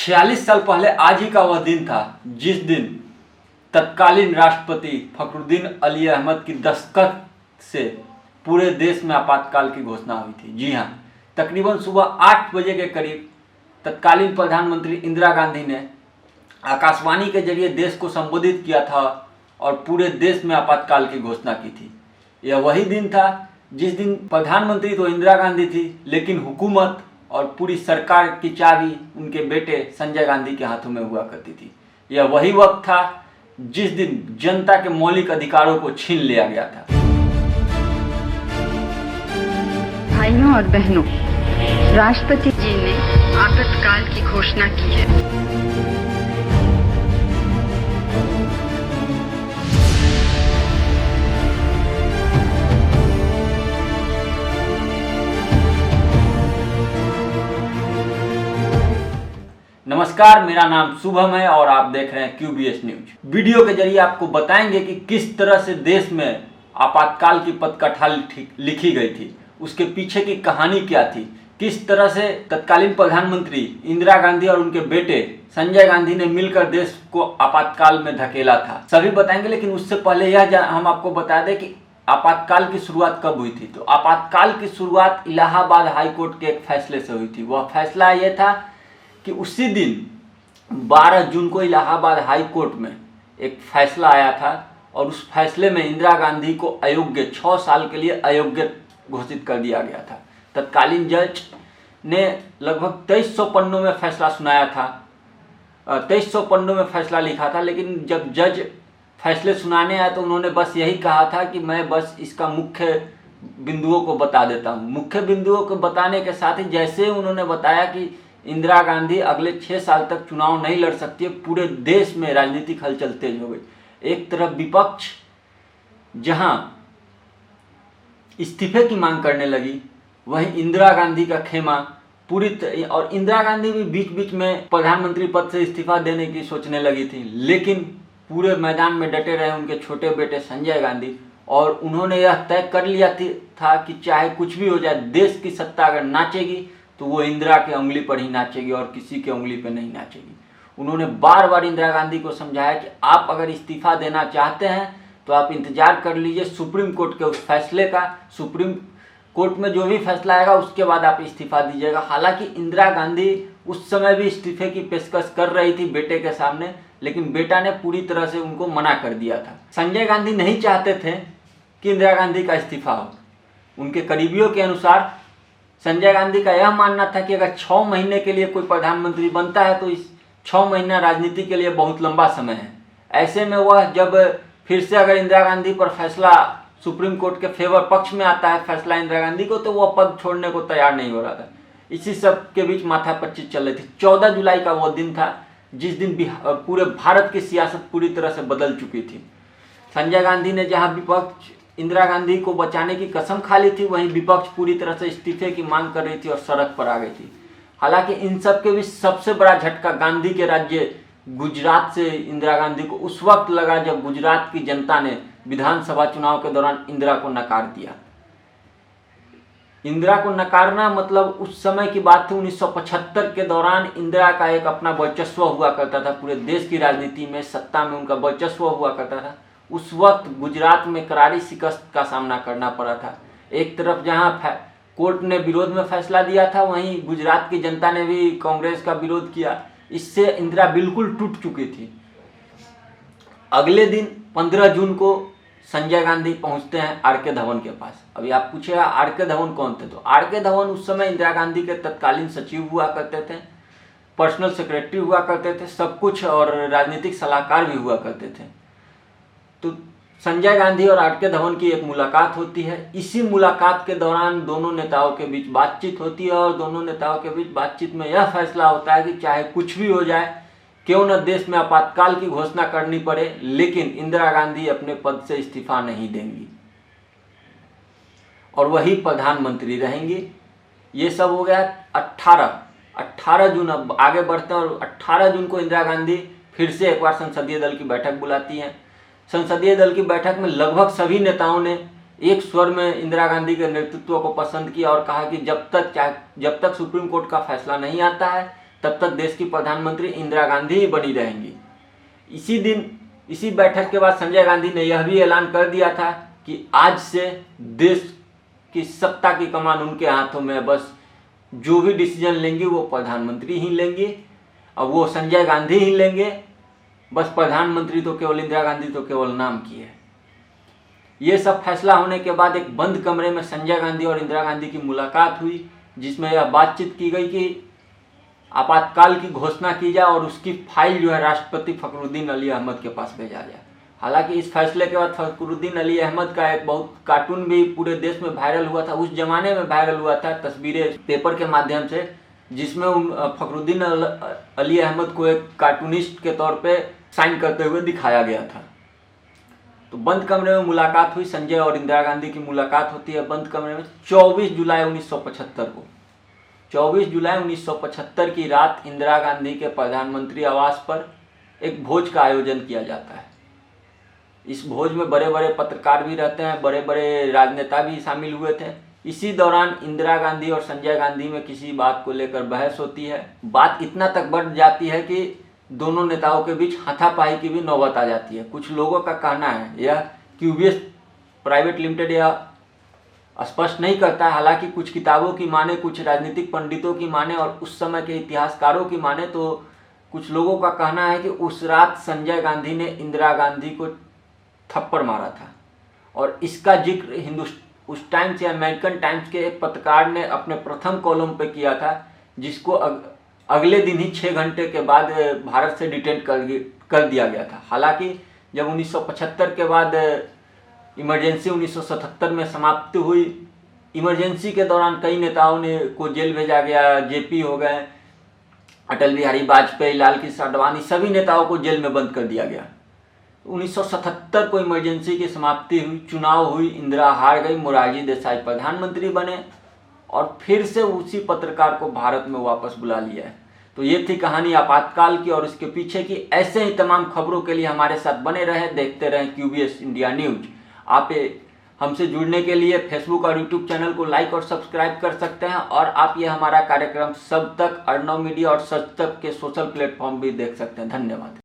46 साल पहले आज ही का वह दिन था जिस दिन तत्कालीन राष्ट्रपति फखरुद्दीन अली अहमद की दस्तखत से पूरे देश में आपातकाल की घोषणा हुई थी। जी हाँ, तकरीबन सुबह 8 बजे के करीब तत्कालीन प्रधानमंत्री इंदिरा गांधी ने आकाशवाणी के जरिए देश को संबोधित किया था और पूरे देश में आपातकाल की घोषणा की थी। यह वही दिन था जिस दिन प्रधानमंत्री तो इंदिरा गांधी थी, लेकिन हुकूमत और पूरी सरकार की चाबी उनके बेटे संजय गांधी के हाथों में हुआ करती थी। यह वही वक्त था जिस दिन जनता के मौलिक अधिकारों को छीन लिया गया था। भाइयों और बहनों, राष्ट्रपति जी ने आपातकाल की घोषणा की है। नमस्कार, मेरा नाम शुभम है और आप देख रहे हैं QBS न्यूज। वीडियो के जरिए आपको बताएंगे कि किस तरह से देश में आपातकाल की पटकथा लिखी गई थी, उसके पीछे की कहानी क्या थी, किस तरह से तत्कालीन प्रधानमंत्री इंदिरा गांधी और उनके बेटे संजय गांधी ने मिलकर देश को आपातकाल में धकेला था, सभी बताएंगे। लेकिन उससे पहले यह हम आपको बता दें कि आपातकाल की शुरुआत कब हुई थी। तो आपातकाल की शुरुआत इलाहाबाद हाई कोर्ट के एक फैसले से हुई थी। वह फैसला यह था कि उसी दिन 12 जून को इलाहाबाद हाई कोर्ट में एक फैसला आया था और उस फैसले में इंदिरा गांधी को अयोग्य 6 साल के लिए अयोग्य घोषित कर दिया गया था। तत्कालीन जज ने लगभग 2300 पन्नों में फैसला सुनाया था, 2300 पन्नों में फैसला लिखा था। लेकिन जब जज फैसले सुनाने आए तो उन्होंने बस यही कहा था कि मैं बस इसका मुख्य बिंदुओं को बता देता हूँ। मुख्य बिंदुओं को बताने के साथ ही जैसे उन्होंने बताया कि इंदिरा गांधी अगले 6 साल तक चुनाव नहीं लड़ सकती है, पूरे देश में राजनीतिक हलचल तेज हो गई। एक तरफ विपक्ष जहां इस्तीफे की मांग करने लगी, वहीं इंदिरा गांधी का खेमा और इंदिरा गांधी भी बीच बीच में प्रधानमंत्री पद से इस्तीफा देने की सोचने लगी थी, लेकिन पूरे मैदान में डटे रहे उनके छोटे बेटे संजय गांधी और उन्होंने यह तय कर लिया था कि चाहे कुछ भी हो जाए, देश की सत्ता अगर नाचेगी तो वो इंदिरा के उंगली पर ही नाचेगी और किसी के उंगली पर नहीं नाचेगी। उन्होंने बार बार इंदिरा गांधी को समझाया कि आप अगर इस्तीफा देना चाहते हैं तो आप इंतजार कर लीजिए सुप्रीम कोर्ट के उस फैसले का। सुप्रीम कोर्ट में जो भी फैसला आएगा उसके बाद आप इस्तीफा दीजिएगा। हालांकि इंदिरा गांधी उस समय भी इस्तीफे की पेशकश कर रही थी बेटे के सामने, लेकिन बेटा ने पूरी तरह से उनको मना कर दिया था। संजय गांधी नहीं चाहते थे कि इंदिरा गांधी का इस्तीफा हो। उनके करीबियों के अनुसार संजय गांधी का यह मानना था कि अगर 6 महीने के लिए कोई प्रधानमंत्री बनता है तो इस 6 महीना राजनीति के लिए बहुत लंबा समय है। ऐसे में वह जब फिर से अगर इंदिरा गांधी पर फैसला सुप्रीम कोर्ट के फेवर पक्ष में आता है फैसला इंदिरा गांधी को, तो वह पद छोड़ने को तैयार नहीं हो रहा था। इसी सब के बीच माथापच्ची चल रही थी। 14 जुलाई का वो दिन था जिस दिन पूरे भारत की सियासत पूरी तरह से बदल चुकी थी। संजय गांधी ने जहाँ विपक्ष इंदिरा गांधी को बचाने की कसम खा ली थी, वहीं विपक्ष पूरी तरह से इस्तीफे की मांग कर रही थी और सड़क पर आ गई थी। हालांकि इन सब के बीच सबसे बड़ा झटका गांधी के राज्य गुजरात से इंदिरा गांधी को उस वक्त लगा जब गुजरात की जनता ने विधानसभा चुनाव के दौरान इंदिरा को नकार दिया। इंदिरा को नकारना मतलब उस समय की बात थी, 1975 के दौरान इंदिरा का एक अपना वर्चस्व हुआ करता था, पूरे देश की राजनीति में सत्ता में उनका वर्चस्व हुआ करता था। उस वक्त गुजरात में करारी शिकस्त का सामना करना पड़ा था। एक तरफ जहां कोर्ट ने विरोध में फैसला दिया था, वहीं गुजरात की जनता ने भी कांग्रेस का विरोध किया। इससे इंदिरा बिल्कुल टूट चुकी थी। अगले दिन 15 जून को संजय गांधी पहुंचते हैं आर.के. धवन के पास। अभी आप पूछेगा आर.के. धवन कौन थे, तो आर.के. धवन उस समय इंदिरा गांधी के तत्कालीन सचिव हुआ करते थे, पर्सनल सेक्रेटरी हुआ करते थे, सब कुछ, और राजनीतिक सलाहकार भी हुआ करते थे। तो संजय गांधी और आर.के. धवन की एक मुलाकात होती है। इसी मुलाकात के दौरान दोनों नेताओं के बीच बातचीत होती है और दोनों नेताओं के बीच बातचीत में यह फैसला होता है कि चाहे कुछ भी हो जाए, क्यों न देश में आपातकाल की घोषणा करनी पड़े, लेकिन इंदिरा गांधी अपने पद से इस्तीफा नहीं देंगी और वही प्रधानमंत्री रहेंगी। ये सब हो गया 18 जून। अब आगे बढ़ते हैं और 18 जून को इंदिरा गांधी फिर से एक बार संसदीय दल की बैठक बुलाती हैं। संसदीय दल की बैठक में लगभग सभी नेताओं ने एक स्वर में इंदिरा गांधी के नेतृत्व को पसंद किया और कहा कि जब तक सुप्रीम कोर्ट का फैसला नहीं आता है तब तक देश की प्रधानमंत्री इंदिरा गांधी ही बनी रहेंगी। इसी दिन, इसी बैठक के बाद संजय गांधी ने यह भी ऐलान कर दिया था कि आज से देश की सत्ता की कमान उनके हाथों में है। बस जो भी डिसीजन लेंगे वो प्रधानमंत्री ही लेंगे और वो संजय गांधी ही लेंगे। बस प्रधानमंत्री तो केवल इंदिरा गांधी तो केवल नाम की है। ये सब फैसला होने के बाद एक बंद कमरे में संजय गांधी और इंदिरा गांधी की मुलाकात हुई, जिसमें यह बातचीत की गई कि आपातकाल की घोषणा की जाए और उसकी फाइल जो है राष्ट्रपति फखरुद्दीन अली अहमद के पास भेजा जाए। हालांकि इस फैसले के बाद फखरुद्दीन अली अहमद का एक बहुत कार्टून भी पूरे देश में वायरल हुआ था, उस जमाने में वायरल हुआ था, तस्वीरें पेपर के माध्यम से, जिसमें फखरुद्दीन अली अहमद को एक कार्टूनिस्ट के तौर पे साइन करते हुए दिखाया गया था। तो बंद कमरे में मुलाकात हुई, संजय और इंदिरा गांधी की मुलाकात होती है बंद कमरे में 24 जुलाई 1975 को। 24 जुलाई 1975 की रात इंदिरा गांधी के प्रधानमंत्री आवास पर एक भोज का आयोजन किया जाता है। इस भोज में बड़े बड़े पत्रकार भी रहते हैं, बड़े बड़े राजनेता भी शामिल हुए थे। इसी दौरान इंदिरा गांधी और संजय गांधी में किसी बात को लेकर बहस होती है। बात इतना तक बढ़ जाती है कि दोनों नेताओं के बीच हाथापाई की भी नौबत आ जाती है। कुछ लोगों का कहना है, यह क्यूबीएस प्राइवेट लिमिटेड यह स्पष्ट नहीं करता है, हालांकि कुछ किताबों की माने, कुछ राजनीतिक पंडितों की माने और उस समय के इतिहासकारों की माने तो कुछ लोगों का कहना है कि उस रात संजय गांधी ने इंदिरा गांधी को थप्पड़ मारा था। और इसका जिक्र उस टाइम से अमेरिकन टाइम्स के एक पत्रकार ने अपने प्रथम कॉलम पे किया था, जिसको अगले दिन ही 6 घंटे के बाद भारत से डिटेन कर दिया गया था। हालांकि जब 1975 के बाद इमरजेंसी 1977 में समाप्त हुई, इमरजेंसी के दौरान कई नेताओं को जेल भेजा गया। जेपी हो गए, अटल बिहारी वाजपेयी, लाल कृष्ण आडवाणी, सभी नेताओं को जेल में बंद कर दिया गया। 1977 को इमरजेंसी की समाप्ति हुई, चुनाव हुई, इंदिरा हार गई, मोरारजी देसाई प्रधानमंत्री बने और फिर से उसी पत्रकार को भारत में वापस बुला लिया है। तो ये थी कहानी आपातकाल की और इसके पीछे की। ऐसे ही तमाम खबरों के लिए हमारे साथ बने रहें, देखते रहें क्यूबीएस इंडिया न्यूज। आप हमसे जुड़ने के लिए फेसबुक और यूट्यूब चैनल को लाइक और सब्सक्राइब कर सकते हैं और आप ये हमारा कार्यक्रम सब तक, अर्णव मीडिया और सच तक के सोशल प्लेटफॉर्म भी देख सकते हैं। धन्यवाद।